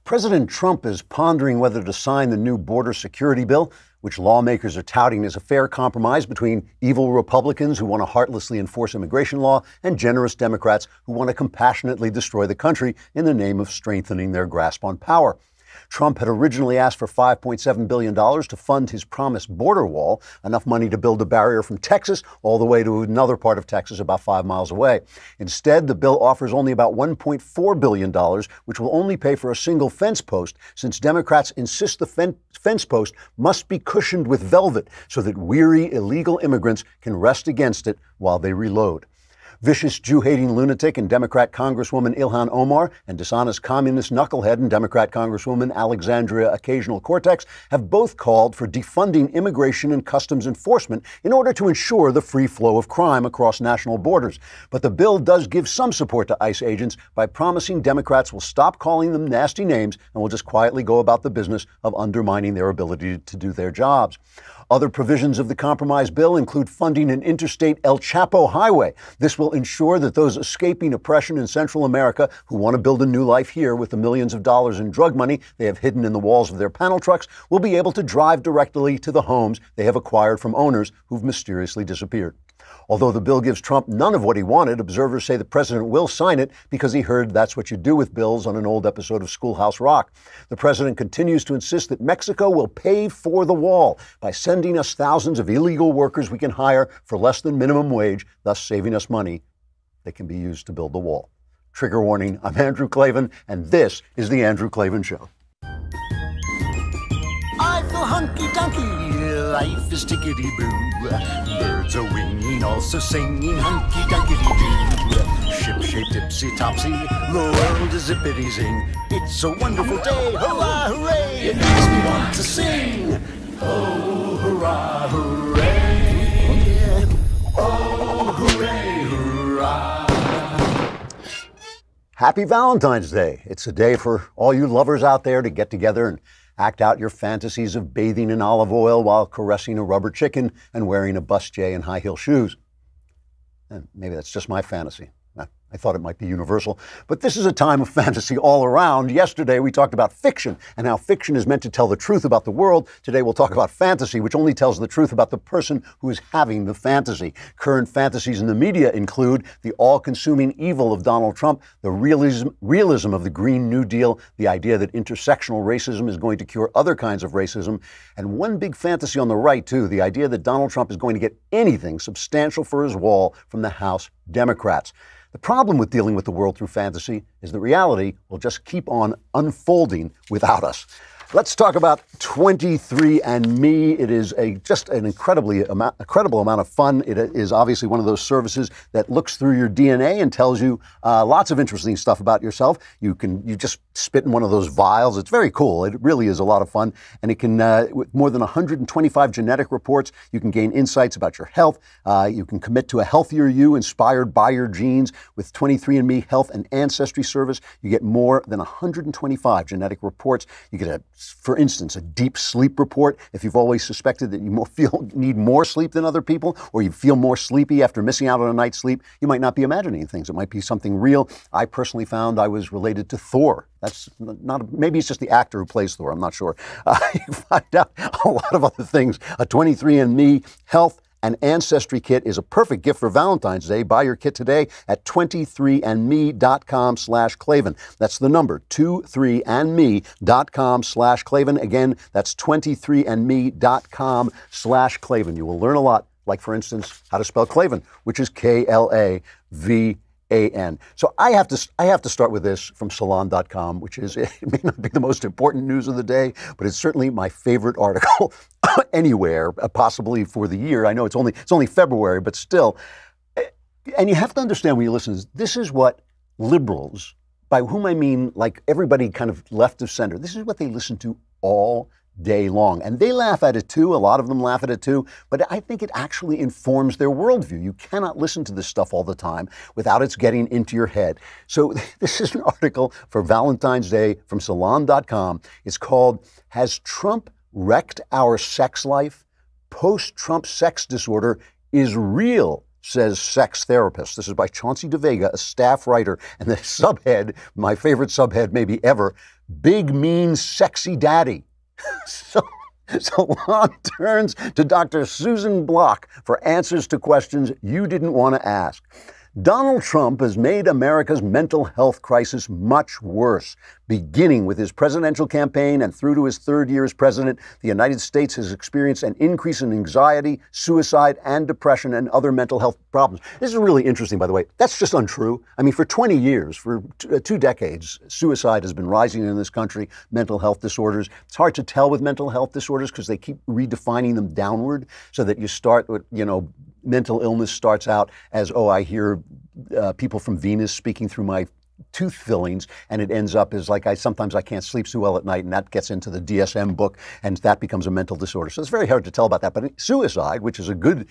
President Trump is pondering whether to sign the new border security bill, which lawmakers are touting as a fair compromise between evil Republicans who want to heartlessly enforce immigration law and generous Democrats who want to compassionately destroy the country in the name of strengthening their grasp on power. Trump had originally asked for $5.7 billion to fund his promised border wall, enough money to build a barrier from Texas all the way to another part of Texas about 5 miles away. Instead, the bill offers only about $1.4 billion, which will only pay for a single fence post, since Democrats insist the fence post must be cushioned with velvet so that weary illegal immigrants can rest against it while they reload. Vicious Jew-hating lunatic and Democrat Congresswoman Ilhan Omar and dishonest communist knucklehead and Democrat Congresswoman Alexandria Occasional Cortex have both called for defunding immigration and customs enforcement in order to ensure the free flow of crime across national borders. But the bill does give some support to ICE agents by promising Democrats will stop calling them nasty names and will just quietly go about the business of undermining their ability to do their jobs. Other provisions of the compromise bill include funding an interstate El Chapo highway. This will ensure that those escaping oppression in Central America who want to build a new life here with the millions of dollars in drug money they have hidden in the walls of their panel trucks will be able to drive directly to the homes they have acquired from owners who've mysteriously disappeared. Although the bill gives Trump none of what he wanted, observers say the president will sign it because he heard that's what you do with bills on an old episode of Schoolhouse Rock. The president continues to insist that Mexico will pay for the wall by sending us thousands of illegal workers we can hire for less than minimum wage, thus saving us money that can be used to build the wall. Trigger warning, I'm Andrew Klavan, and this is The Andrew Klavan Show. I feel hunky-dunky, life is tickety-boo. Birds are winging, also singing hunky-dunky-doo. Ship-shaped ipsy-topsy, the world is zippity-zing. It's a wonderful day, hurrah, hooray! It makes me want to sing. Oh, hurrah, hooray! Oh, hooray, hurrah! Happy Valentine's Day. It's a day for all you lovers out there to get together and act out your fantasies of bathing in olive oil while caressing a rubber chicken and wearing a bustier and high-heel shoes. And maybe that's just my fantasy. I thought it might be universal, but this is a time of fantasy all around. Yesterday, we talked about fiction and how fiction is meant to tell the truth about the world. Today, we'll talk about fantasy, which only tells the truth about the person who is having the fantasy. Current fantasies in the media include the all-consuming evil of Donald Trump, the realism of the Green New Deal, the idea that intersectional racism is going to cure other kinds of racism, and one big fantasy on the right, too, the idea that Donald Trump is going to get anything substantial for his wall from the House Democrats. The problem with dealing with the world through fantasy is that reality will just keep on unfolding without us. Let's talk about 23andMe. It is just an incredible amount of fun. It is obviously one of those services that looks through your DNA and tells you lots of interesting stuff about yourself. You just spit in one of those vials. It's very cool. It really is a lot of fun. And it can, with more than 125 genetic reports, you can gain insights about your health. You can commit to a healthier you inspired by your genes. With 23andMe Health and Ancestry Service, you get more than 125 genetic reports. You get for instance, a deep sleep report. If you've always suspected that you need more sleep than other people, or you feel more sleepy after missing out on a night's sleep, you might not be imagining things. It might be something real. I personally found I was related to Thor. That's maybe it's just the actor who plays Thor. I'm not sure. You can find out a lot of other things. A 23andMe Health and Ancestry Kit is a perfect gift for Valentine's Day. Buy your kit today at 23andme.com/Klavan. That's the number, 23andme.com/Klavan. Again, that's 23andme.com/Klavan. You will learn a lot, like, for instance, how to spell Klavan, which is Klavan. So I have to start with this from Salon.com, which is, it may not be the most important news of the day, but it's certainly my favorite article anywhere, possibly for the year. I know it's only February, but still. And you have to understand when you listen, this is what liberals, by whom I mean like everybody kind of left of center, this is what they listen to all day long. And they laugh at it too. A lot of them laugh at it too. But I think it actually informs their worldview. You cannot listen to this stuff all the time without it's getting into your head. So this is an article for Valentine's Day from Salon.com. It's called, "Has Trump Wrecked Our Sex Life? Post-Trump Sex Disorder is Real," says sex therapist. This is by Chauncey DeVega, a staff writer. And the subhead, my favorite subhead maybe ever, Big Mean Sexy Daddy. So Lon turns to Dr. Susan Block for answers to questions you didn't want to ask. Donald Trump has made America's mental health crisis much worse. Beginning with his presidential campaign and through to his third year as president, the United States has experienced an increase in anxiety, suicide, and depression and other mental health problems. This is really interesting, by the way. That's just untrue. I mean, for 20 years, for 2 decades, suicide has been rising in this country, mental health disorders. It's hard to tell with mental health disorders because they keep redefining them downward so that you start with, mental illness starts out as, I hear people from Venus speaking through my tooth fillings, and it ends up as like sometimes I can't sleep so well at night, and that gets into the DSM book, and that becomes a mental disorder. So it's very hard to tell about that. But suicide, which is a good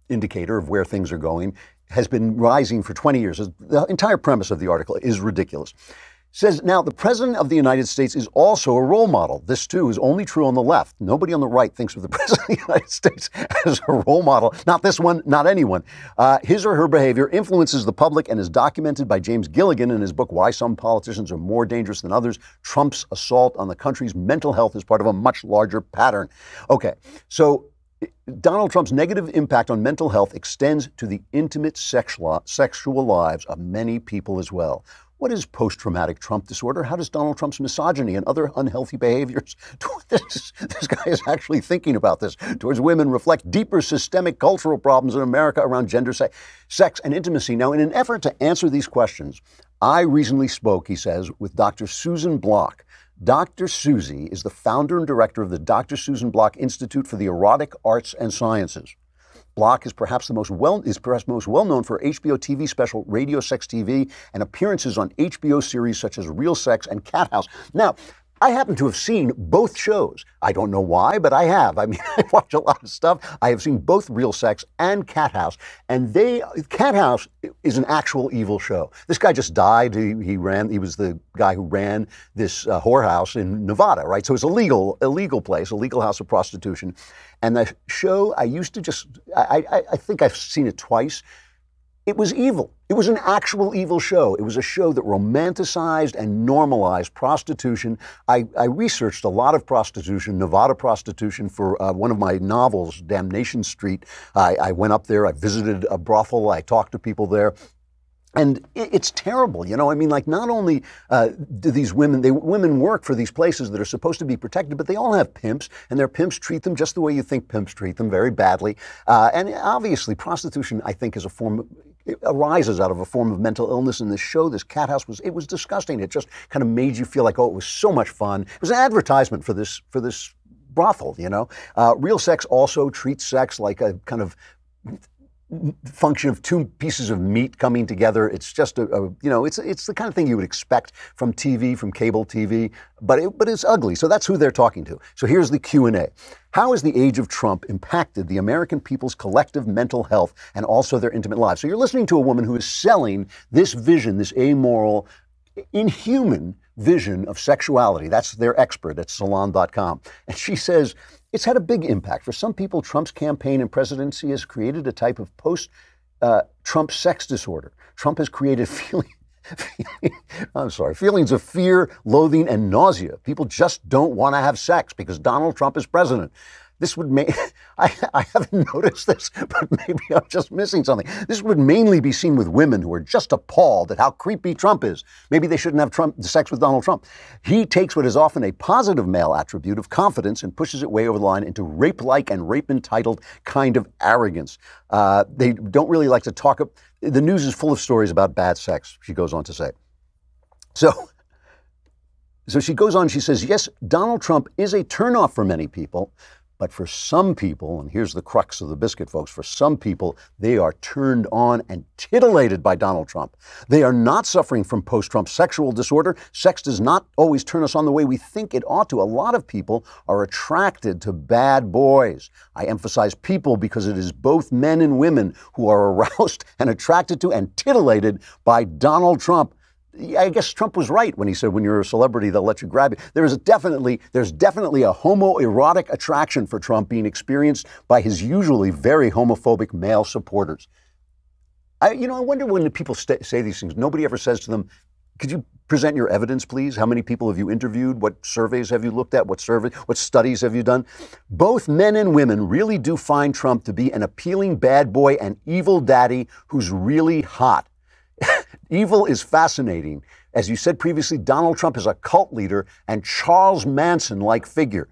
indicator of where things are going, has been rising for 20 years. The entire premise of the article is ridiculous. Says, now, the President of the United States is also a role model. This, too, is only true on the left. Nobody on the right thinks of the President of the United States as a role model. Not this one, not anyone. His or her behavior influences the public and is documented by James Gilligan in his book, Why Some Politicians Are More Dangerous Than Others. Trump's assault on the country's mental health is part of a much larger pattern. Okay, so Donald Trump's negative impact on mental health extends to the intimate sexual lives of many people as well. What is post-traumatic Trump disorder? How does Donald Trump's misogyny and other unhealthy behaviors, this guy is actually thinking about this, towards women reflect deeper systemic cultural problems in America around gender, sex, and intimacy? Now, in an effort to answer these questions, I recently spoke, he says, with Dr. Susan Block. Dr. Susie is the founder and director of the Dr. Susan Block Institute for the Erotic Arts and Sciences. Block is perhaps most well known for HBO TV special Radio Sex TV and appearances on HBO series such as Real Sex and Cat House. Now, I happen to have seen both shows. I don't know why, but I have. I mean, I watch a lot of stuff. I have seen both Real Sex and Cat House. And Cat House is an actual evil show. This guy just died. He was the guy who ran this whorehouse in Nevada, right? So it's a legal place, a legal house of prostitution. And the show, I think I've seen it twice. It was evil. It was an actual evil show. It was a show that romanticized and normalized prostitution. I researched a lot of prostitution, Nevada prostitution, for one of my novels, Damnation Street. I went up there, I visited a brothel, I talked to people there. And it's terrible, I mean, like, not only do these women work for these places that are supposed to be protected, but they all have pimps, and their pimps treat them just the way you think pimps treat them, very badly. And obviously, prostitution, I think, it arises out of a form of mental illness. In this show, this Cat House it was disgusting. It just kind of made you feel like, it was so much fun. It was an advertisement for this brothel, Real Sex also treats sex like a kind of function of two pieces of meat coming together. It's just it's the kind of thing you would expect from TV, from cable TV, but it's ugly. So that's who they're talking to. So here's the Q&A. How has the age of Trump impacted the American people's collective mental health and also their intimate lives? So you're listening to a woman who is selling this vision, this amoral, inhuman vision of sexuality. That's their expert at salon.com. And she says, it's had a big impact. For some people, Trump's campaign and presidency has created a type of post-Trump sex disorder. Trump has created feelings of fear, loathing, and nausea. People just don't want to have sex because Donald Trump is president. This would I haven't noticed this, but maybe I'm just missing something. This would mainly be seen with women who are just appalled at how creepy Trump is. Maybe they shouldn't have sex with Donald Trump. He takes what is often a positive male attribute of confidence and pushes it way over the line into rape-like and rape-entitled kind of arrogance. They don't really like to talk. The news is full of stories about bad sex, she goes on to say. So she goes on, she says, yes, Donald Trump is a turnoff for many people. But for some people, and here's the crux of the biscuit, folks, for some people, they are turned on and titillated by Donald Trump. They are not suffering from post-Trump sexual disorder. Sex does not always turn us on the way we think it ought to. A lot of people are attracted to bad boys. I emphasize people because it is both men and women who are aroused and attracted to and titillated by Donald Trump. I guess Trump was right when he said, when you're a celebrity, they'll let you grab you. There's definitely a homoerotic attraction for Trump being experienced by his usually very homophobic male supporters. I wonder when the people say these things, nobody ever says to them, could you present your evidence, please? How many people have you interviewed? What surveys have you looked at? What studies have you done? Both men and women really do find Trump to be an appealing bad boy and evil daddy who's really hot. Evil is fascinating. As you said previously, Donald Trump is a cult leader and Charles Manson-like figure.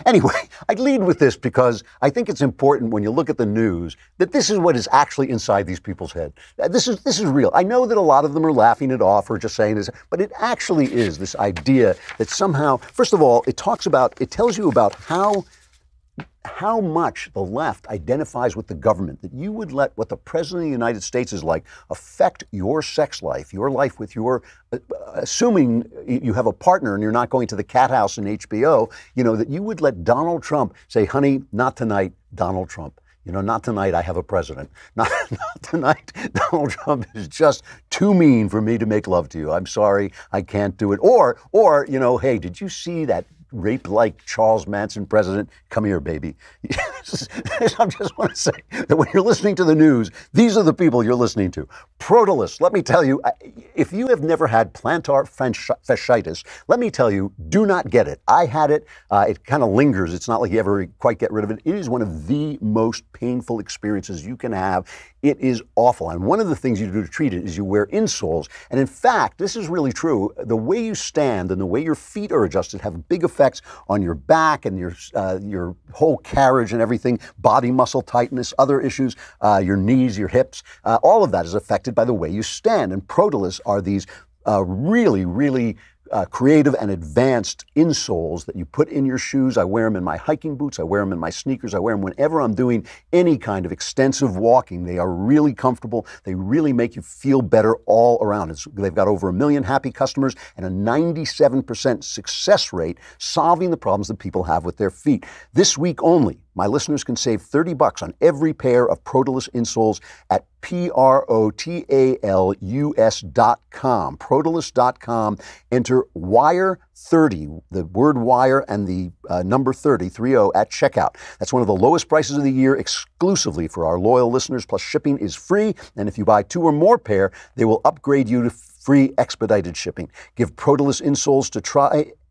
Anyway, I'd lead with this because I think it's important when you look at the news that this is what is actually inside these people's head. This is real. I know that a lot of them are laughing it off or just saying this, but it actually is this idea that somehow, first of all, it tells you about how much the left identifies with the government, that you would let what the President of the United States is like affect your sex life, your life with your, assuming you have a partner and you're not going to the cat house in HBO, that you would let Donald Trump say, honey, not tonight, Donald Trump. Not tonight, I have a president. Not tonight, Donald Trump is just too mean for me to make love to you. I'm sorry, I can't do it. Or, hey, did you see that rape-like Charles Manson president? Come here, baby. I just want to say that when you're listening to the news, these are the people you're listening to. Protolis, let me tell you, if you have never had plantar fasciitis, let me tell you, do not get it. I had it. It kind of lingers. It's not like you ever quite get rid of it. It is one of the most painful experiences you can have. It is awful. And one of the things you do to treat it is you wear insoles. And in fact, this is really true. The way you stand and the way your feet are adjusted have big effects on your back and your whole carriage and everything, body muscle tightness, other issues, your knees, your hips. All of that is affected by the way you stand. And Protolis are these really, really creative and advanced insoles that you put in your shoes. I wear them in my hiking boots. I wear them in my sneakers. I wear them whenever I'm doing any kind of extensive walking. They are really comfortable. They really make you feel better all around. They've got over 1 million happy customers and a 97% success rate solving the problems that people have with their feet. This week only, my listeners can save $30 on every pair of Protolis insoles at Protalus.com. Protalus.com. Enter WIRE30, the word wire and the number 30 at checkout. That's one of the lowest prices of the year exclusively for our loyal listeners, plus shipping is free. And if you buy 2 or more pair, they will upgrade you to free expedited shipping. Give Protalus insoles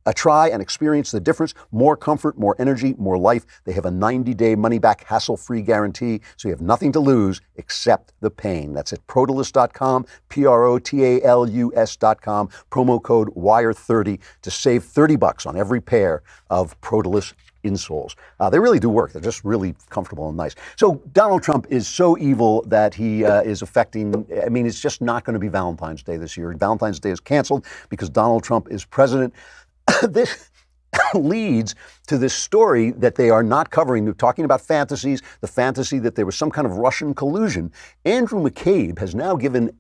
a try and experience the difference. More comfort, more energy, more life. They have a 90-day money-back, hassle-free guarantee, so you have nothing to lose except the pain. That's at Protalus.com, Protalus.com, promo code WIRE30 to save $30 on every pair of Protalus insoles. They really do work. They're just really comfortable and nice. So Donald Trump is so evil that he is affecting, it's just not going to be Valentine's Day this year. Valentine's Day is canceled because Donald Trump is president. This leads to this story that they are not covering. They're talking about Fantasies, the fantasy that there was some kind of Russian collusion. Andrew McCabe has now given,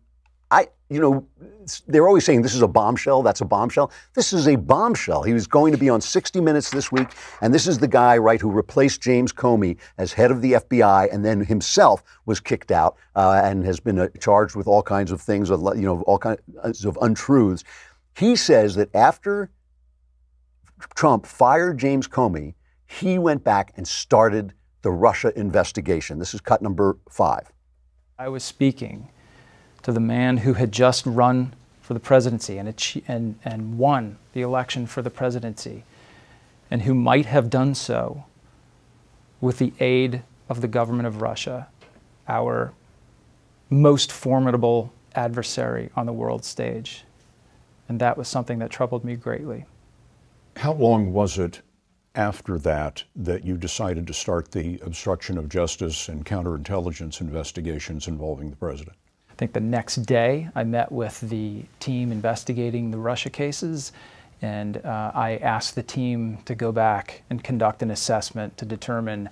they're always saying this is a bombshell, that's a bombshell. This is a bombshell. He was going to be on 60 Minutes this week, and this is the guy, right, who replaced James Comey as head of the FBI and then himself was kicked out and has been charged with all kinds of things, all kinds of untruths. He says that after Trump fired James Comey, he went back and started the Russia investigation. This is cut number 5. I was speaking to the man who had just run for the presidency and won the election for the presidency, and who might have done so with the aid of the government of Russia, our most formidable adversary on the world stage. And that was something that troubled me greatly. How long was it after that you decided to start the obstruction of justice and counterintelligence investigations involving the president? I think the next day I met with the team investigating the Russia cases, and I asked the team to go back and conduct an assessment to determine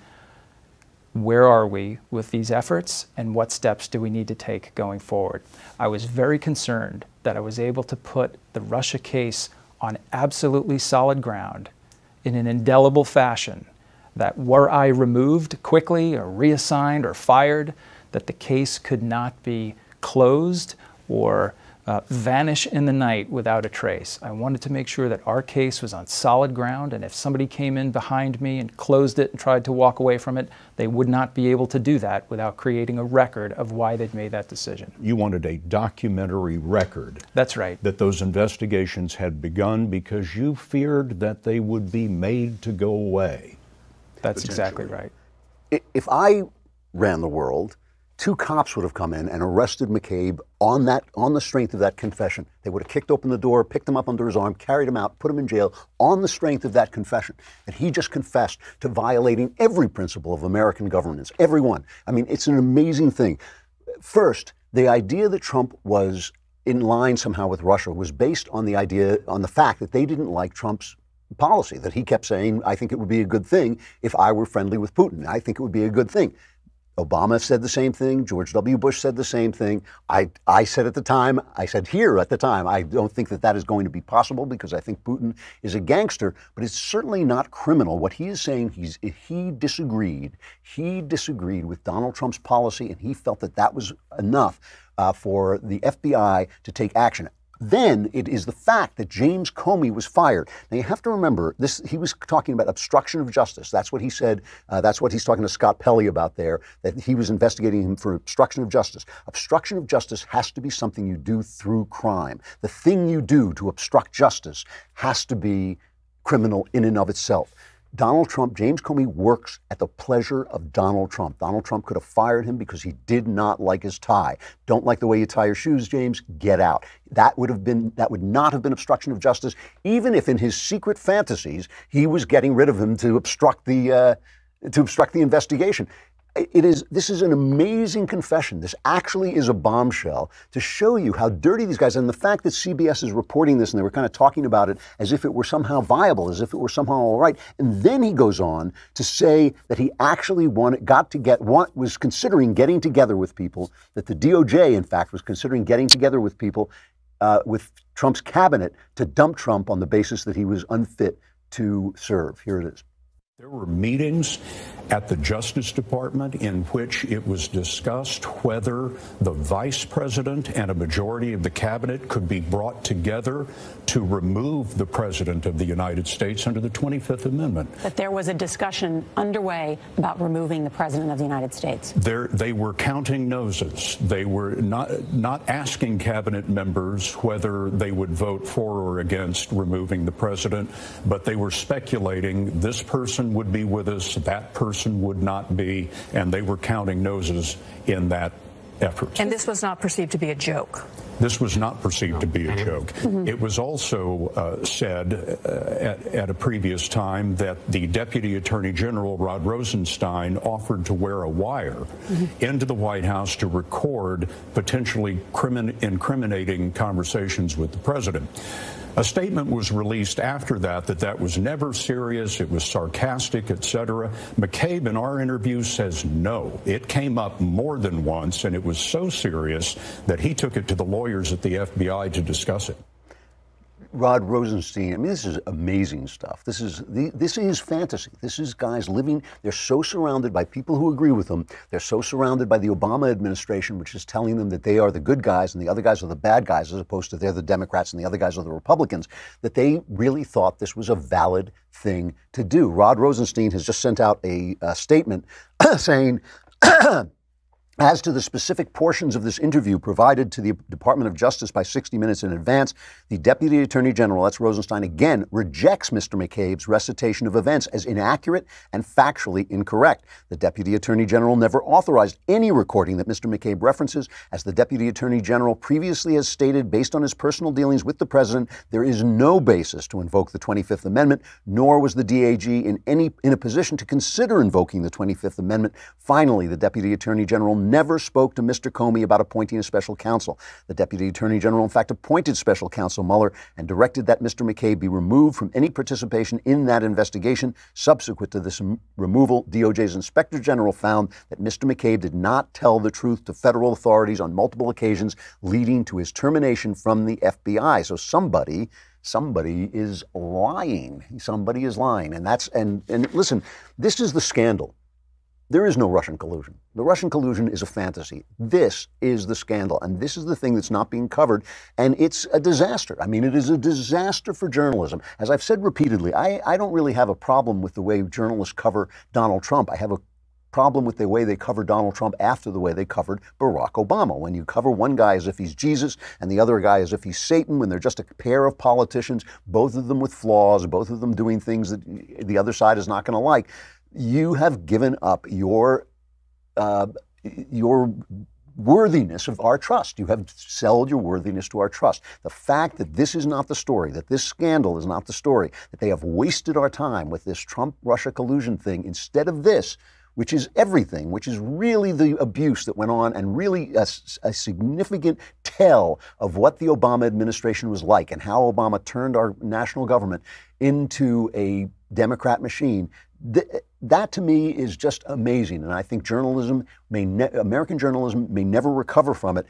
where are we with these efforts and what steps do we need to take going forward. I was very concerned that I was able to put the Russia case on absolutely solid ground in an indelible fashion, that were I removed quickly or reassigned or fired, that the case could not be closed or vanish in the night without a trace. I wanted to make sure that our case was on solid ground, and if somebody came in behind me and closed it and tried to walk away from it, they would not be able to do that without creating a record of why they'd made that decision. You wanted a documentary record. That's right. That those investigations had begun because you feared that they would be made to go away. That's exactly right. If I ran the world, 2 cops would have come in and arrested McCabe on the strength of that confession. They would have kicked open the door, picked him up under his arm, carried him out, put him in jail on the strength of that confession. And he just confessed to violating every principle of American governance, every one. I mean, it's an amazing thing. First, the idea that Trump was in line somehow with Russia was based on the fact that they didn't like Trump's policy, that he kept saying, I think it would be a good thing if I were friendly with Putin. I think it would be a good thing. Obama said the same thing. George W. Bush said the same thing. I said at the time, I said here at the time, I don't think that that is going to be possible because I think Putin is a gangster, but it's certainly not criminal. What he is saying, he disagreed with Donald Trump's policy, and he felt that that was enough for the FBI to take action. Then it is the fact that James Comey was fired. Now you have to remember this. He was talking about obstruction of justice. That's what he said. That's what he's talking to Scott Pelley about there. That he was investigating him for obstruction of justice. Obstruction of justice has to be something you do through crime. The thing you do to obstruct justice has to be criminal in and of itself. Donald Trump, James Comey works at the pleasure of Donald Trump. Donald Trump could have fired him because he did not like his tie. Don't like the way you tie your shoes, James? Get out. That would not have been obstruction of justice, even if in his secret fantasies he was getting rid of him to obstruct the investigation. This is an amazing confession. This actually is a bombshell to show you how dirty these guys are. And the fact that CBS is reporting this and they were kind of talking about it as if it were somehow viable, as if it were somehow all right. And then he goes on to say that he actually was considering getting together with people, that the DOJ, in fact, was considering getting together with people with Trump's cabinet to dump Trump on the basis that he was unfit to serve. Here it is. There were meetings at the Justice Department in which it was discussed whether the vice president and a majority of the cabinet could be brought together to remove the president of the United States under the 25th Amendment. But there was a discussion underway about removing the president of the United States. They were counting noses. They were not asking cabinet members whether they would vote for or against removing the president, but they were speculating this person would be with us, that person would not be, and they were counting noses in that effort. And this was not perceived to be a joke. This was not perceived to be a joke. Mm-hmm. It was also said at a previous time that the Deputy Attorney General, Rod Rosenstein, offered to wear a wire into the White House to record potentially incriminating conversations with the president. A statement was released after that was never serious, it was sarcastic, etc. McCabe, in our interview, says no. It came up more than once, and it was so serious that he took it to the lawyers at the FBI to discuss it. Rod Rosenstein, I mean, this is amazing stuff. This is fantasy. This is guys living, they're so surrounded by people who agree with them. They're so surrounded by the Obama administration, which is telling them that they are the good guys and the other guys are the bad guys, as opposed to they're the Democrats and the other guys are the Republicans, that they really thought this was a valid thing to do. Rod Rosenstein has just sent out a statement saying, as to the specific portions of this interview provided to the Department of Justice by 60 Minutes in advance, the Deputy Attorney General, that's Rosenstein, again rejects Mr. McCabe's recitation of events as inaccurate and factually incorrect. The Deputy Attorney General never authorized any recording that Mr. McCabe references. As the Deputy Attorney General previously has stated, based on his personal dealings with the President, there is no basis to invoke the 25th Amendment, nor was the DAG in a position to consider invoking the 25th Amendment. Finally, the Deputy Attorney General never spoke to Mr. Comey about appointing a special counsel. The Deputy Attorney General, in fact, appointed Special Counsel Mueller and directed that Mr. McCabe be removed from any participation in that investigation. Subsequent to this removal, DOJ's Inspector General found that Mr. McCabe did not tell the truth to federal authorities on multiple occasions, leading to his termination from the FBI. So somebody is lying. Somebody is lying. And listen, this is the scandal. There is no Russian collusion. The Russian collusion is a fantasy. This is the scandal, and this is the thing that's not being covered, and it's a disaster. I mean, it is a disaster for journalism. As I've said repeatedly, I don't really have a problem with the way journalists cover Donald Trump. I have a problem with the way they cover Donald Trump after the way they covered Barack Obama. When you cover one guy as if he's Jesus and the other guy as if he's Satan, when they're just a pair of politicians, both of them with flaws, both of them doing things that the other side is not going to like, you have given up your worthiness of our trust. You have sold your worthiness to our trust. The fact that this is not the story, that this scandal is not the story, that they have wasted our time with this Trump-Russia collusion thing instead of this, which is everything, which is really the abuse that went on and really a significant tell of what the Obama administration was like and how Obama turned our national government into a Democrat machine. That to me is just amazing, and I think American journalism may never recover from it.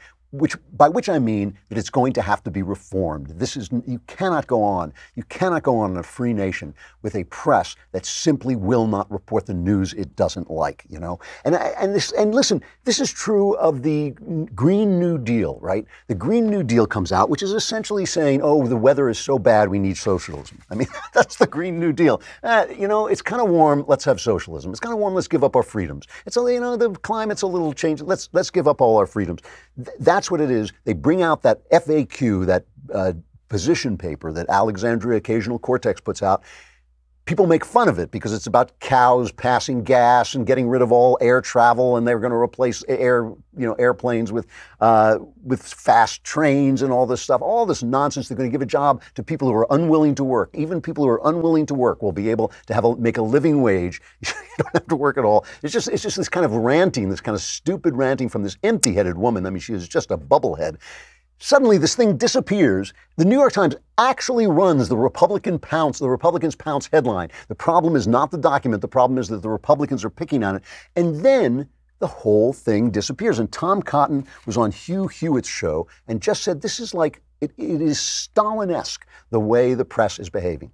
By which I mean that it's going to have to be reformed. You cannot go on in a free nation with a press that simply will not report the news it doesn't like, you know. And listen, this is true of the Green New Deal, right? The Green New Deal comes out, which is essentially saying, oh, the weather is so bad we need socialism. I mean, that's the Green New Deal. You know, it's kind of warm, let's have socialism. It's kind of warm, let's give up our freedoms. It's, you know, the climate's a little changed, let's give up all our freedoms. That's what it is. They bring out that FAQ, that position paper that Alexandria Occasional Cortex puts out. People make fun of it because it's about cows passing gas and getting rid of all air travel, and they're going to replace airplanes with fast trains and all this stuff, all this nonsense. They're going to give a job to people who are unwilling to work. Even people who are unwilling to work will be able to make a living wage. You don't have to work at all. It's just this kind of ranting, this kind of stupid ranting from this empty-headed woman. I mean, she is just a bubblehead. Suddenly, this thing disappears. The New York Times actually runs the Republicans pounce headline. The problem is not the document. The problem is that the Republicans are picking on it. And then the whole thing disappears. And Tom Cotton was on Hugh Hewitt's show and just said, this is like, it is Stalin-esque, the way the press is behaving.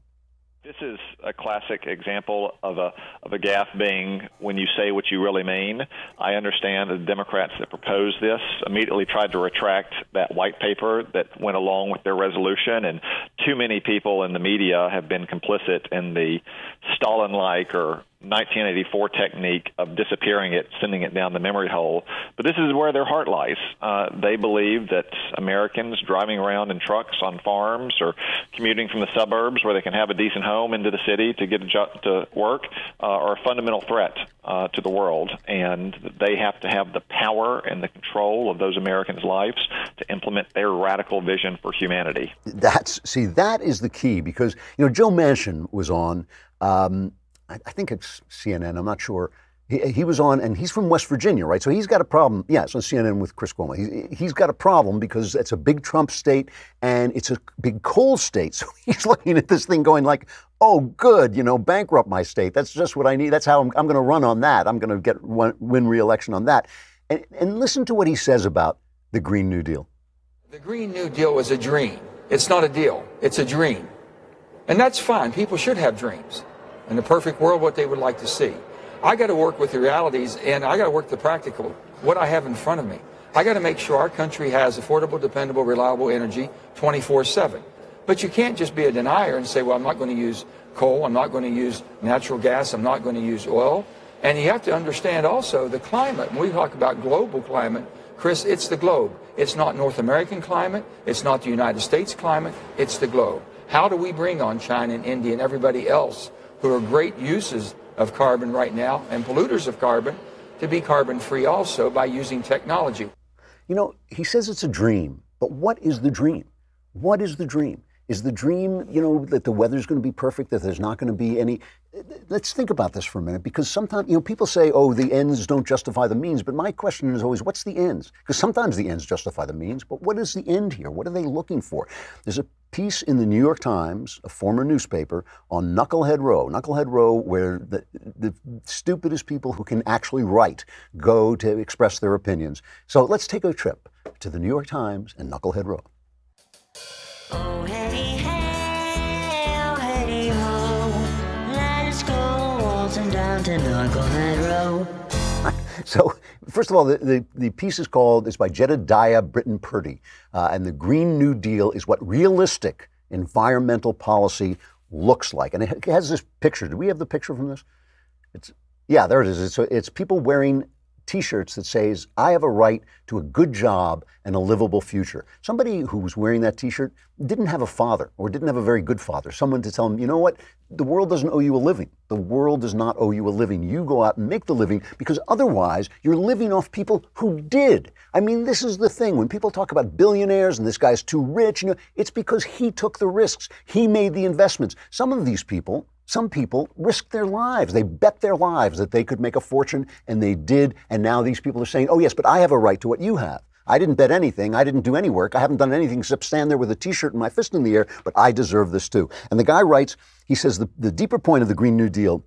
This is a classic example of a gaffe being when you say what you really mean. I understand the Democrats that proposed this immediately tried to retract that white paper that went along with their resolution, and too many people in the media have been complicit in the Stalin-like or 1984 technique of disappearing it, sending it down the memory hole. But this is where their heart lies. They believe that Americans driving around in trucks on farms or commuting from the suburbs where they can have a decent home into the city to get a job to work are a fundamental threat to the world, and they have to have the power and the control of those Americans' lives to implement their radical vision for humanity. That is the key, because Joe Manchin was on. I think it's CNN, I'm not sure. He was on, and he's from West Virginia, right? So he's got a problem. Yeah, it's on CNN with Chris Cuomo. He's got a problem because it's a big Trump state and it's a big coal state. So he's looking at this thing going like, oh, good, bankrupt my state. That's just what I need. That's how I'm going to run on that. I'm going to win re-election on that. And listen to what he says about the Green New Deal. The Green New Deal was a dream. It's not a deal. It's a dream. And that's fine. People should have dreams. In the perfect world, what they would like to see. I got to work with the realities, and I got to work the practical, what I have in front of me. I got to make sure our country has affordable, dependable, reliable energy 24/7. But you can't just be a denier and say, well, I'm not going to use coal, I'm not going to use natural gas, I'm not going to use oil. And you have to understand also the climate. When we talk about global climate, Chris, it's the globe. It's not North American climate, it's not the United States climate, it's the globe. How do we bring on China and India and everybody else who are great uses of carbon right now and polluters of carbon to be carbon free also by using technology? He says it's a dream, but what is the dream? What is the dream? Is the dream, that the weather's going to be perfect, that there's not going to be any... Let's think about this for a minute, because sometimes, people say, oh, the ends don't justify the means, but my question is always, what's the ends? Because sometimes the ends justify the means, but what is the end here? What are they looking for? There's a piece in the New York Times, a former newspaper, on Knucklehead Row, where the stupidest people who can actually write go to express their opinions. So let's take a trip to the New York Times and Knucklehead Row. Oh, hey, hey, oh, hey, ho, let's go waltzing down to Knucklehead Row. So, first of all, the piece is by Jedediah Britton Purdy, and the Green New Deal is what realistic environmental policy looks like. And it has this picture. Do we have the picture from this? Yeah, there it is. It's people wearing T-shirts that says, I have a right to a good job and a livable future. Somebody who was wearing that T-shirt didn't have a father, or didn't have a very good father, someone to tell him, you know what, the world doesn't owe you a living. The world does not owe you a living. You go out and make the living, because otherwise you're living off people who did. I mean, this is the thing. When people talk about billionaires and this guy's too rich, it's because he took the risks. He made the investments. Some people risked their lives. They bet their lives that they could make a fortune, and they did. And now these people are saying, oh, yes, but I have a right to what you have. I didn't bet anything. I didn't do any work. I haven't done anything except stand there with a T-shirt and my fist in the air, but I deserve this too. And the guy writes, he says, the deeper point of the Green New Deal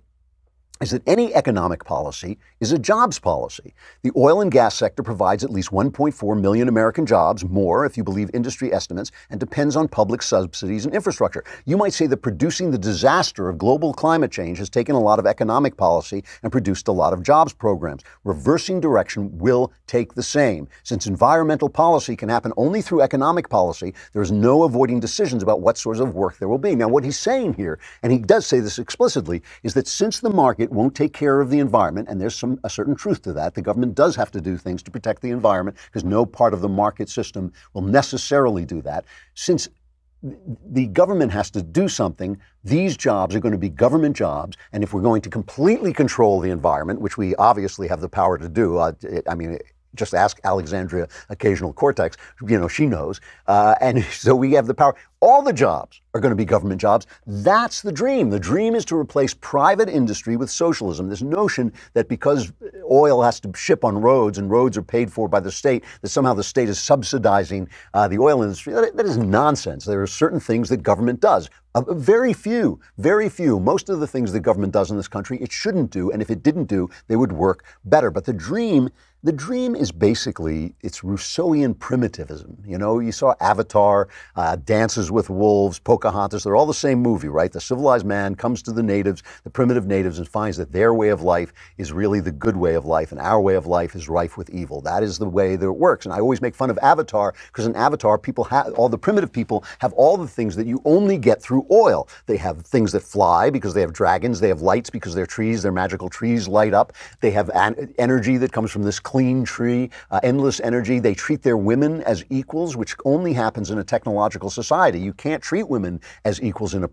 is that any economic policy is a jobs policy. The oil and gas sector provides at least 1.4 million American jobs, more if you believe industry estimates, and depends on public subsidies and infrastructure. You might say that producing the disaster of global climate change has taken a lot of economic policy and produced a lot of jobs programs. Reversing direction will take the same. Since environmental policy can happen only through economic policy, there is no avoiding decisions about what sorts of work there will be. Now, what he's saying here, and he does say this explicitly, is that since the market won't take care of the environment, and there's a certain truth to that. The government does have to do things to protect the environment, because no part of the market system will necessarily do that. Since the government has to do something, these jobs are going to be government jobs, and if we're going to completely control the environment, which we obviously have the power to do, just ask Alexandria Occasional Cortex, she knows. And so we have the power. All the jobs are going to be government jobs. That's the dream. The dream is to replace private industry with socialism. This notion that because oil has to ship on roads and roads are paid for by the state, that somehow the state is subsidizing the oil industry, that is nonsense. There are certain things that government does. Very few. Most of the things the government does in this country, it shouldn't do. And if it didn't do, they would work better. But the dream is basically, it's Rousseauian primitivism. You saw Avatar, Dances with Wolves, Pocahontas. They're all the same movie, right? The civilized man comes to the natives, the primitive natives, and finds that their way of life is really the good way of life, and our way of life is rife with evil. That is the way that it works. And I always make fun of Avatar, because in Avatar, all the primitive people have all the things that you only get through oil. They have things that fly because they have dragons. They have lights because their trees, their magical trees light up. They have energy that comes from this clean tree, endless energy. They treat their women as equals, which only happens in a technological society. You can't treat women as equals in a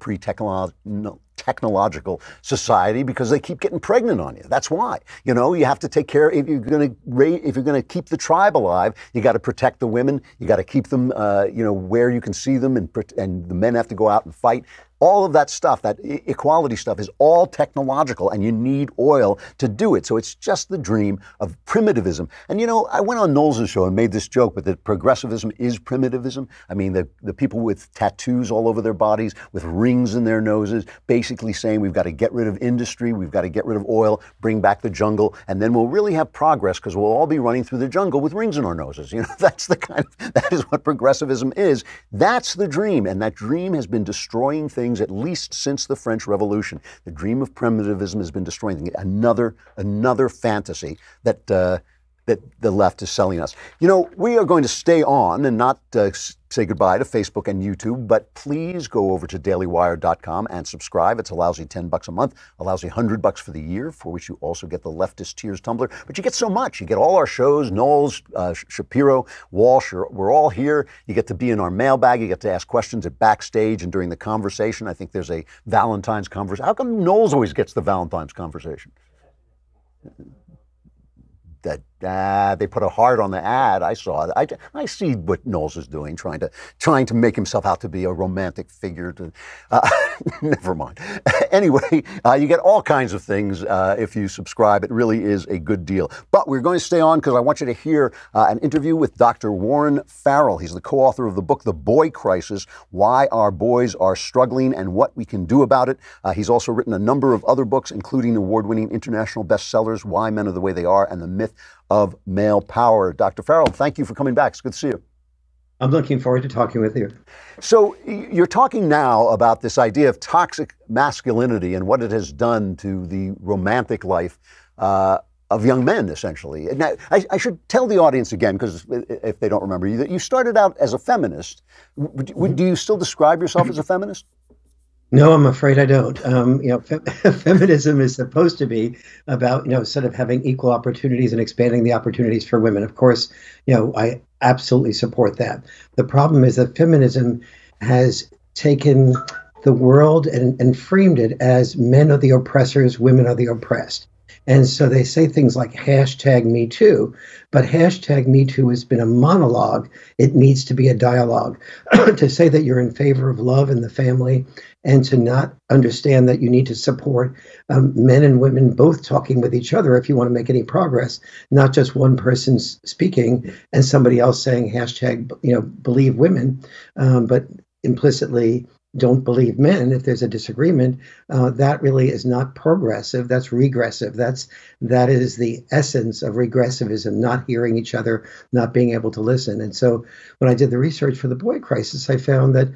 technological society, because they keep getting pregnant on you. That's why. You have to take care. If you're going to keep the tribe alive, you got to protect the women. You got to keep them, where you can see them, and the men have to go out and fight. All of that stuff, that equality stuff, is all technological, and you need oil to do it. So it's just the dream of primitivism. And I went on Knowles' show and made this joke, but that progressivism is primitivism. I mean, the people with tattoos all over their bodies, with rings in their noses, basically saying we've got to get rid of industry, we've got to get rid of oil, bring back the jungle, and then we'll really have progress, because we'll all be running through the jungle with rings in our noses. That is what progressivism is. That's the dream, and that dream has been destroying things at least since the French Revolution. The dream of primitivism has been destroying things. Another fantasy that the left is selling us. We are going to stay on and not say goodbye to Facebook and YouTube, but please go over to dailywire.com and subscribe. It's a lousy $10 a month, a lousy $100 for the year, for which you also get the Leftist Tears tumbler. But you get so much. You get all our shows, Knowles, Shapiro, Walsh. We're all here. You get to be in our mailbag. You get to ask questions at backstage and during the conversation. I think there's a Valentine's conversation. How come Knowles always gets the Valentine's conversation? That they put a heart on the ad. I saw it. I see what Knowles is doing, trying to make himself out to be a romantic figure. Never mind. Anyway, you get all kinds of things if you subscribe. It really is a good deal. But we're going to stay on, because I want you to hear an interview with Dr. Warren Farrell. He's the co-author of the book, The Boy Crisis: Why Our Boys Are Struggling and What We Can Do About It. He's also written a number of other books, including award-winning international bestsellers, Why Men Are the Way They Are and The Myth of Male Power. Dr. Farrell, thank you for coming back. It's good to see you. I'm looking forward to talking with you. So you're talking now about this idea of toxic masculinity and what it has done to the romantic life of of young men, essentially. Now, I should tell the audience again, because if they don't remember, that you started out as a feminist. Do you still describe yourself as a feminist? No, I'm afraid I don't. Feminism is supposed to be about, sort of having equal opportunities and expanding the opportunities for women. Of course, I absolutely support that. The problem is that feminism has taken the world and framed it as men are the oppressors, women are the oppressed. And so they say things like hashtag Me Too, but hashtag Me Too has been a monologue. It needs to be a dialogue. To say that you're in favor of love in the family and to not understand that you need to support men and women both talking with each other if you want to make any progress, not just one person speaking and somebody else saying hashtag, believe women, but implicitly don't believe men if there's a disagreement. That really is not progressive. That's regressive. That is the essence of regressivism, not hearing each other, not being able to listen. And so when I did the research for the boy crisis, I found that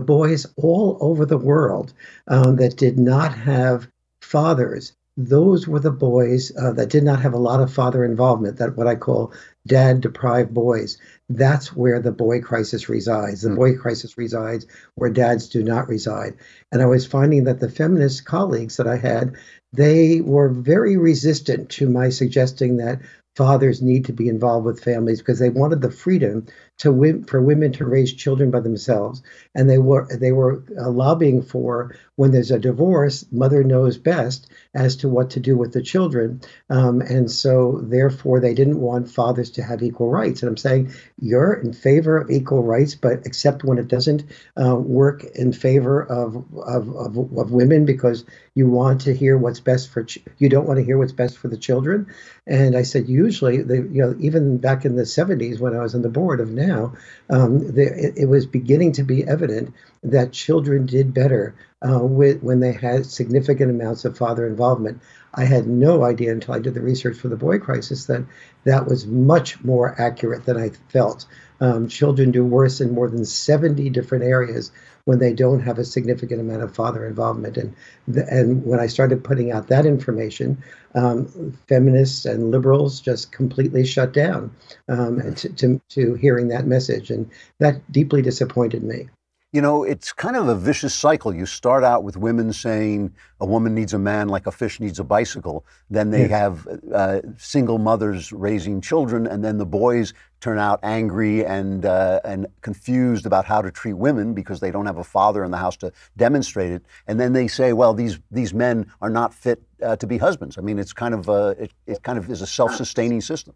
boys all over the world that did not have fathers, those were the boys that did not have a lot of father involvement, that what I call dad deprived boys. That's where the boy crisis resides. The boy crisis resides where dads do not reside. And I was finding that the feminist colleagues that I had, they were very resistant to my suggesting that fathers need to be involved with families because they wanted the freedom for women to raise children by themselves. And they were lobbying for, when there's a divorce, mother knows best as to what to do with the children. And so therefore they didn't want fathers to have equal rights. And I'm saying you're in favor of equal rights, but except when it doesn't work in favor of women because you want to hear what's best for, you don't want to hear what's best for the children. And I said, usually, even back in the 70s when I was on the board of now, it was beginning to be evident that children did better when they had significant amounts of father involvement. I had no idea until I did the research for the boy crisis that that was much more accurate than I felt. Children do worse in more than 70 different areas when they don't have a significant amount of father involvement. And when I started putting out that information, feminists and liberals just completely shut down to hearing that message. And that deeply disappointed me. It's kind of a vicious cycle. You start out with women saying a woman needs a man like a fish needs a bicycle. Then they have single mothers raising children, and then the boys turn out angry and confused about how to treat women because they don't have a father in the house to demonstrate it. And then they say, well, these men are not fit to be husbands. I mean, it's kind of it kind of is a self-sustaining system.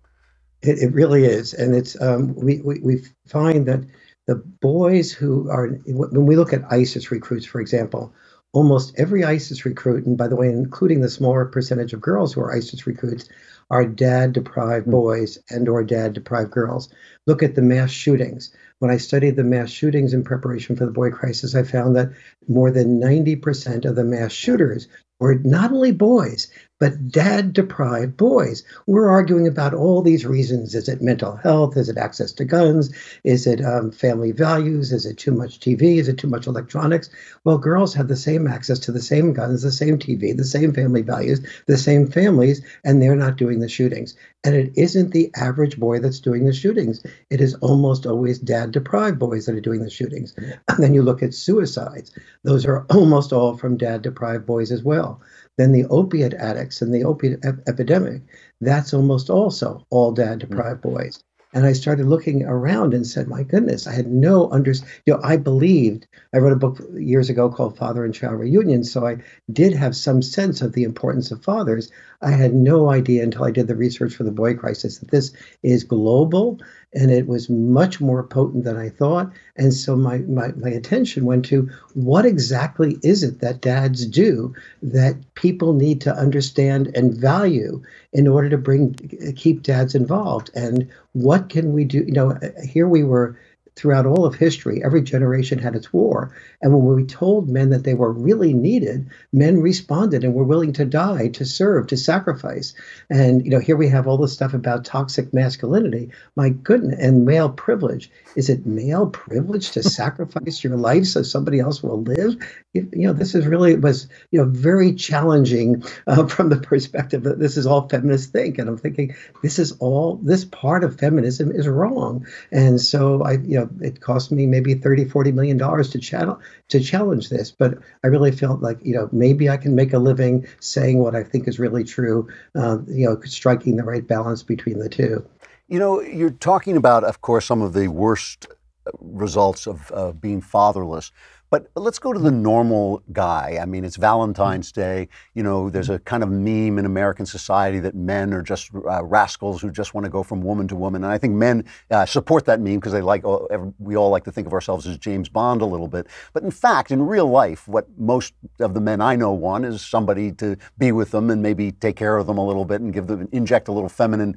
It really is, and it's we find that the boys who are, when we look at ISIS recruits, for example, almost every ISIS recruit, and by the way, including the smaller percentage of girls who are ISIS recruits, are dad-deprived boys and or dad-deprived girls. Look at the mass shootings. When I studied the mass shootings in preparation for the boy crisis, I found that more than 90% of the mass shooters were not only boys, but dad-deprived boys. We're arguing about all these reasons. Is it mental health? Is it access to guns? Is it family values? Is it too much TV? Is it too much electronics? Well, girls have the same access to the same guns, the same TV, the same family values, the same families, and they're not doing the shootings. And it isn't the average boy that's doing the shootings. It is almost always dad-deprived boys that are doing the shootings. And then you look at suicides. Those are almost all from dad-deprived boys as well. Then the opiate addicts and the opiate epidemic, that's almost also all dad-deprived boys. And I started looking around and said, my goodness, I had no understanding. I wrote a book years ago called Father and Child Reunion, so I did have some sense of the importance of fathers. I had no idea until I did the research for the boy crisis that this is global, and it was much more potent than I thought. And so my attention went to what exactly is it that dads do that people need to understand and value in order to keep dads involved, and what can we do? Here we were throughout all of history, every generation had its war. And when we told men that they were really needed, men responded and were willing to die, to serve, to sacrifice. And, here we have all this stuff about toxic masculinity. My goodness, and male privilege. Is it male privilege to sacrifice your life so somebody else will live? This is really was, very challenging from the perspective that this is all feminists think. And I'm thinking, this part of feminism is wrong. And so it cost me maybe $30-40 million to challenge this. But I really felt like, maybe I can make a living saying what I think is really true, striking the right balance between the two. You're talking about, of course, some of the worst results of being fatherless. But let's go to the normal guy. I mean, it's Valentine's Day. There's a kind of meme in American society that men are just rascals who just want to go from woman to woman. And I think men support that meme because we all like to think of ourselves as James Bond a little bit. But in fact, in real life, what most of the men I know want is somebody to be with them and maybe take care of them a little bit and inject a little feminine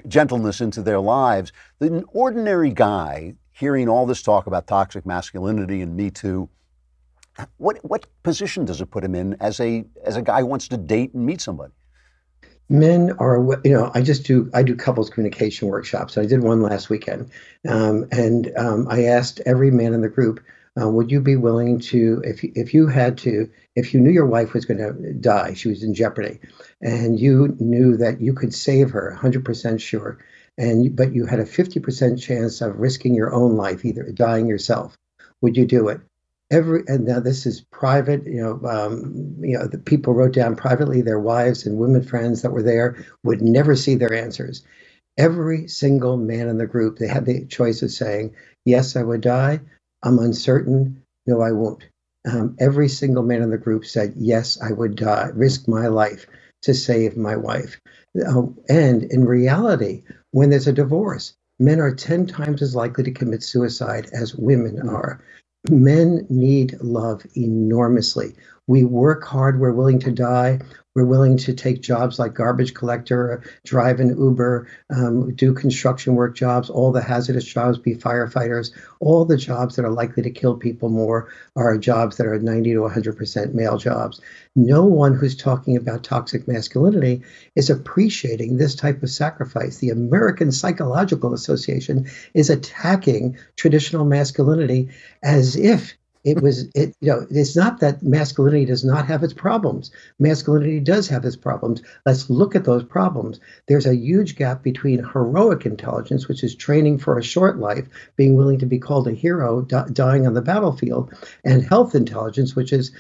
gentleness into their lives. The ordinary guy, hearing all this talk about toxic masculinity and Me Too, what position does it put him in as a guy who wants to date and meet somebody? Men are, I do couples communication workshops. I did one last weekend, and I asked every man in the group, would you be willing to, if you knew your wife was going to die, she was in jeopardy, and you knew that you could save her, 100% sure, but you had a 50% chance of risking your own life, either dying yourself, would you do it? And now this is private, the people wrote down privately, their wives and women friends that were there would never see their answers. Every single man in the group, they had the choice of saying, yes, I would die. I'm uncertain. No, I won't. Every single man in the group said, yes, I would die, risk my life to save my wife. And in reality, when there's a divorce, men are 10 times as likely to commit suicide as women are. Men need love enormously. We work hard. We're willing to die. We're willing to take jobs like garbage collector, drive an Uber, do construction work jobs, all the hazardous jobs, be firefighters. All the jobs that are likely to kill people more are jobs that are 90 to 100% male jobs. No one who's talking about toxic masculinity is appreciating this type of sacrifice. The American Psychological Association is attacking traditional masculinity as if it's not that masculinity does not have its problems. Masculinity does have its problems. Let's look at those problems. There's a huge gap between heroic intelligence, which is training for a short life, being willing to be called a hero, dying on the battlefield, and health intelligence, which is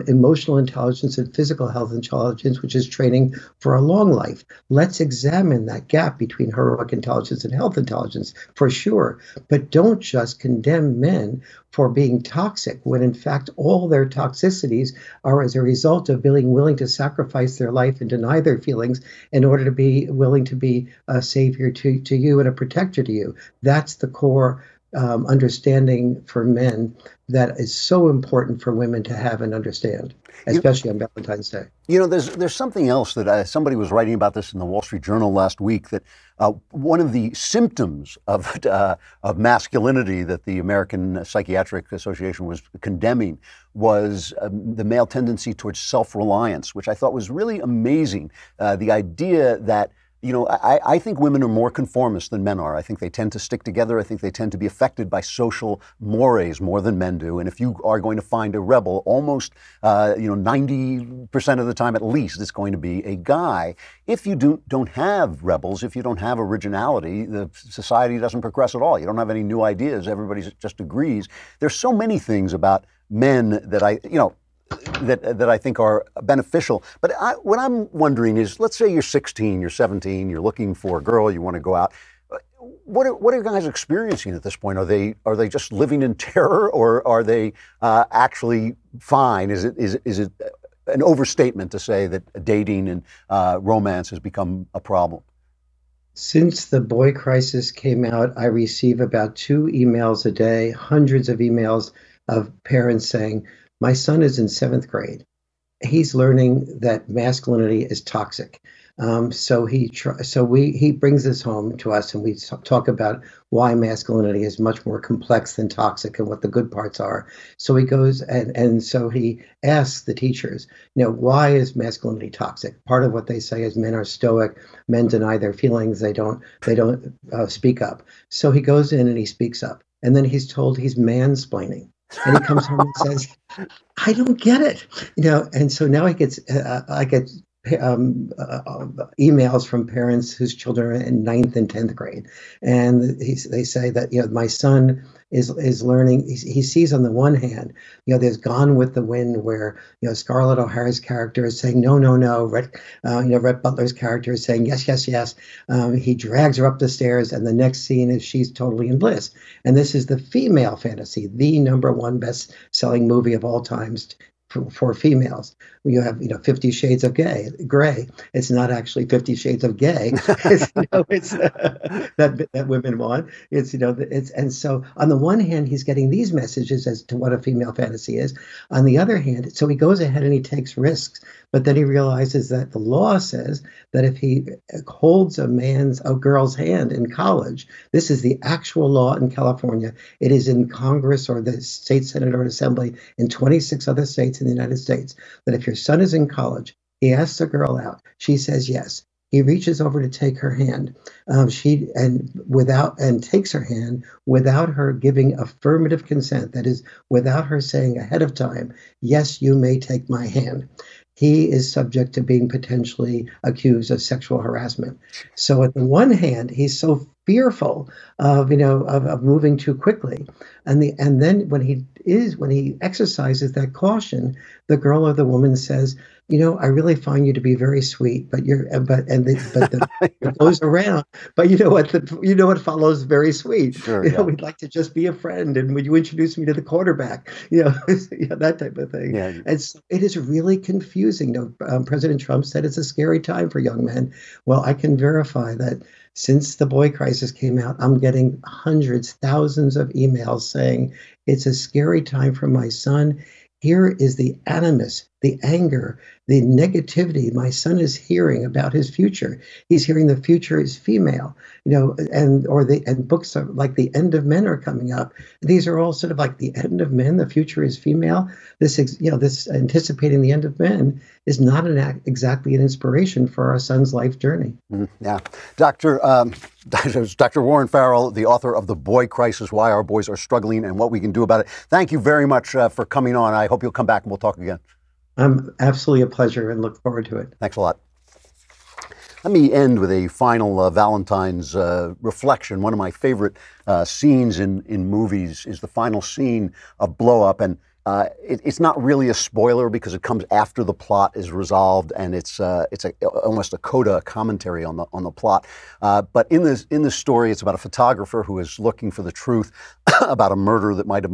emotional intelligence, and physical health intelligence, which is training for a long life. Let's examine that gap between heroic intelligence and health intelligence for sure. But don't just condemn men for being toxic, when in fact all their toxicities are as a result of being willing to sacrifice their life and deny their feelings in order to be willing to be a savior to you and a protector to you. That's the core understanding for men that is so important for women to have and understand, especially on Valentine's Day. There's something else that somebody was writing about this in the Wall Street Journal last week, that one of the symptoms of masculinity that the American Psychiatric Association was condemning was the male tendency towards self-reliance, which I thought was really amazing. The idea that I think women are more conformist than men are. I think they tend to stick together. I think they tend to be affected by social mores more than men do. And if you are going to find a rebel, almost 90% of the time at least, it's going to be a guy. If you don't have rebels, if you don't have originality, the society doesn't progress at all. You don't have any new ideas. Everybody just agrees. There's so many things about men that that I think are beneficial. But what I'm wondering is, let's say you're 16, you're 17, you're looking for a girl, you want to go out. What are guys experiencing at this point? Are they just living in terror, or are they actually fine? Is it an overstatement to say that dating and romance has become a problem? Since the boy crisis came out, I receive about 2 emails a day, hundreds of emails of parents saying, my son is in 7th grade. He's learning that masculinity is toxic. He brings this home to us, and we talk about why masculinity is much more complex than toxic and what the good parts are. So he goes and so he asks the teachers, why is masculinity toxic? Part of what they say is men are stoic, men deny their feelings, they don't speak up. So he goes in and he speaks up, and then he's told he's mansplaining. And he comes home and says, I don't get it, and so now I get emails from parents whose children are in 9th and 10th grade. And they say that, my son is learning. He sees on the one hand, there's Gone with the Wind where, Scarlett O'Hara's character is saying, no, no, no. Rhett Butler's character is saying, yes, yes, yes. He drags her up the stairs, and the next scene is she's totally in bliss. And this is the female fantasy, the #1 best-selling movie of all times for females. You have 50 Shades of Grey. It's not actually 50 Shades of Gay. It's that women want. And so on the one hand he's getting these messages as to what a female fantasy is. On the other hand, so he goes ahead and he takes risks, but then he realizes that the law says that if he holds a girl's hand in college, this is the actual law in California. It is in Congress or the state Senate or Assembly in 26 other states in the United States, that if your son is in college, he asks a girl out, she says yes. He reaches over to take her hand. She takes her hand without her giving affirmative consent. That is, without her saying ahead of time, yes, you may take my hand. He is subject to being potentially accused of sexual harassment. So at the one hand, he's so fearful of moving too quickly, and then when he exercises that caution, the girl or the woman says, I really find you to be very sweet, but it goes around. But what follows very sweet. Sure, yeah. We'd like to just be a friend, and would you introduce me to the quarterback? That type of thing. Yeah. And so it is really confusing. President Trump said it's a scary time for young men. Well, I can verify that since the boy crisis came out, I'm getting hundreds, thousands of emails saying it's a scary time for my son. Here is the animus, the anger, the negativity my son is hearing about his future. He's hearing the future is female, and books are like The End of Men are coming up. These are all sort of like The End of Men, the future is female. This anticipating the end of men is not exactly an inspiration for our son's life journey. Yeah. Dr. Warren Farrell, the author of The Boy Crisis, Why Our Boys Are Struggling and What We Can Do About It. Thank you very much for coming on. I hope you'll come back and we'll talk again. Absolutely a pleasure and look forward to it. Thanks a lot. Let me end with a final Valentine's reflection. One of my favorite scenes in movies is the final scene of Blow Up. And it's not really a spoiler because it comes after the plot is resolved, and it's almost a coda commentary on the plot. But in this story, it's about a photographer who is looking for the truth about a murder that might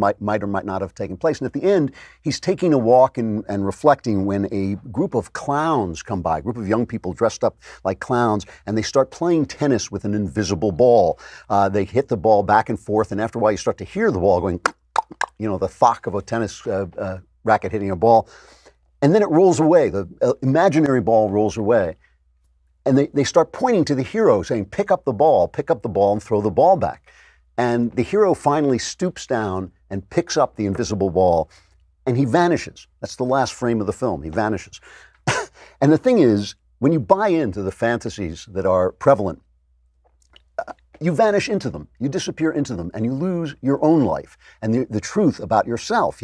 or might not have taken place. And at the end, he's taking a walk and reflecting when a group of clowns come by, a group of young people dressed up like clowns, and they start playing tennis with an invisible ball. They hit the ball back and forth, and after a while, you start to hear the ball going, the thock of a tennis racket hitting a ball. And then it rolls away. The imaginary ball rolls away. And they start pointing to the hero, saying, pick up the ball, and throw the ball back. And the hero finally stoops down and picks up the invisible ball, and he vanishes. That's the last frame of the film. He vanishes. And the thing is, when you buy into the fantasies that are prevalent, you vanish into them, you disappear into them, and you lose your own life and the truth about yourself,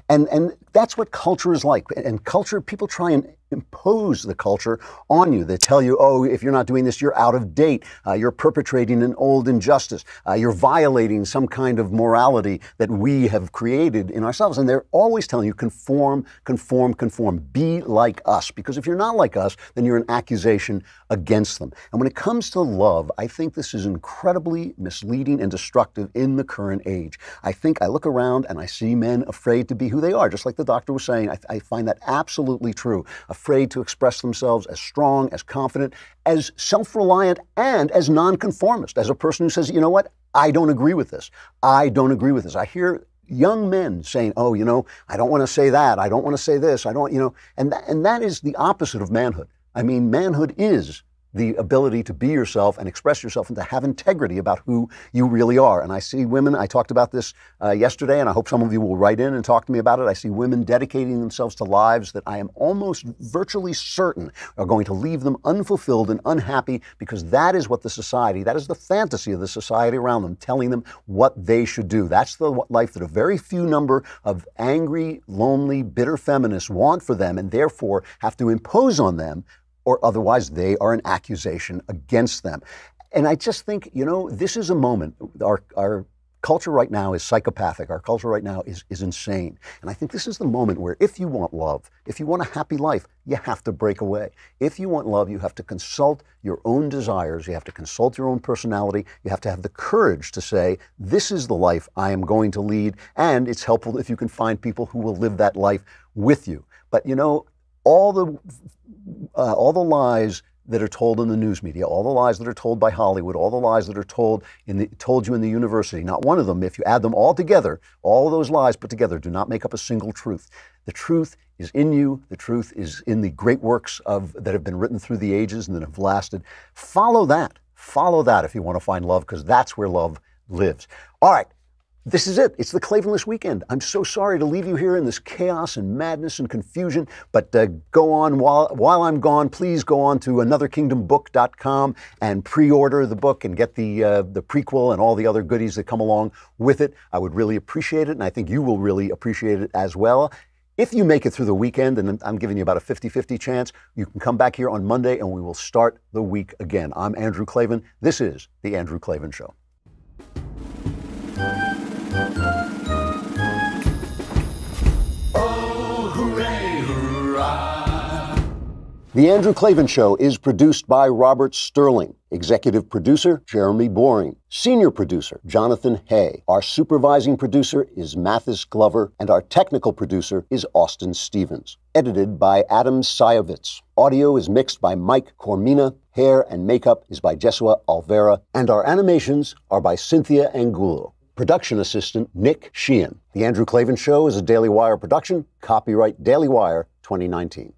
And that's what culture is like. And culture, people try and impose the culture on you. They tell you, oh, if you're not doing this, you're out of date. You're perpetrating an old injustice. You're violating some kind of morality that we have created in ourselves. And they're always telling you, conform, conform, conform. Be like us. Because if you're not like us, then you're an accusation against them. And when it comes to love, I think this is incredibly misleading and destructive in the current age. I think I look around and I see men afraid to be who they are, just like the doctor was saying. I find that absolutely true. Afraid to express themselves as strong, as confident, as self-reliant, and as nonconformist, as a person who says, you know what, I don't agree with this. I don't agree with this. I hear young men saying, oh, I don't want to say that. I don't want to say this. I don't, and that is the opposite of manhood. I mean, manhood is the ability to be yourself and express yourself and to have integrity about who you really are. And I see women, I talked about this yesterday, and I hope some of you will write in and talk to me about it. I see women dedicating themselves to lives that I am almost virtually certain are going to leave them unfulfilled and unhappy, because that is what the society, that is the fantasy of the society around them, telling them what they should do. That's the life that a very few number of angry, lonely, bitter feminists want for them, and therefore have to impose on them, or otherwise they are an accusation against them. And I just think, this is a moment. Our culture right now is psychopathic. Our culture right now is insane. And I think this is the moment where if you want love, if you want a happy life, you have to break away. If you want love, you have to consult your own desires. You have to consult your own personality. You have to have the courage to say, this is the life I am going to lead. And it's helpful if you can find people who will live that life with you. But all the lies that are told in the news media, all the lies that are told by Hollywood, all the lies that are told you in the university, not one of them, if you add them all together, all of those lies put together do not make up a single truth. The truth is in you. The truth is in the great works that have been written through the ages and that have lasted. Follow that. Follow that if you want to find love, because that's where love lives. All right. This is it. It's the Klavanless weekend. I'm so sorry to leave you here in this chaos and madness and confusion, but go on while I'm gone. Please go on to anotherkingdombook.com and pre-order the book and get the prequel and all the other goodies that come along with it. I would really appreciate it, and I think you will really appreciate it as well. If you make it through the weekend, and I'm giving you about a 50-50 chance, you can come back here on Monday and we will start the week again. I'm Andrew Klavan. This is The Andrew Klavan Show. Oh, hooray, hurrah! The Andrew Klavan Show is produced by Robert Sterling. Executive producer, Jeremy Boring. Senior producer, Jonathan Hay. Our supervising producer is Mathis Glover, and our technical producer is Austin Stevens. Edited by Adam Sayevitz. Audio is mixed by Mike Cormina. Hair and makeup is by Jesua Alvera. And our animations are by Cynthia Angulo. Production assistant, Nick Sheehan. The Andrew Klavan Show is a Daily Wire production. Copyright Daily Wire 2019.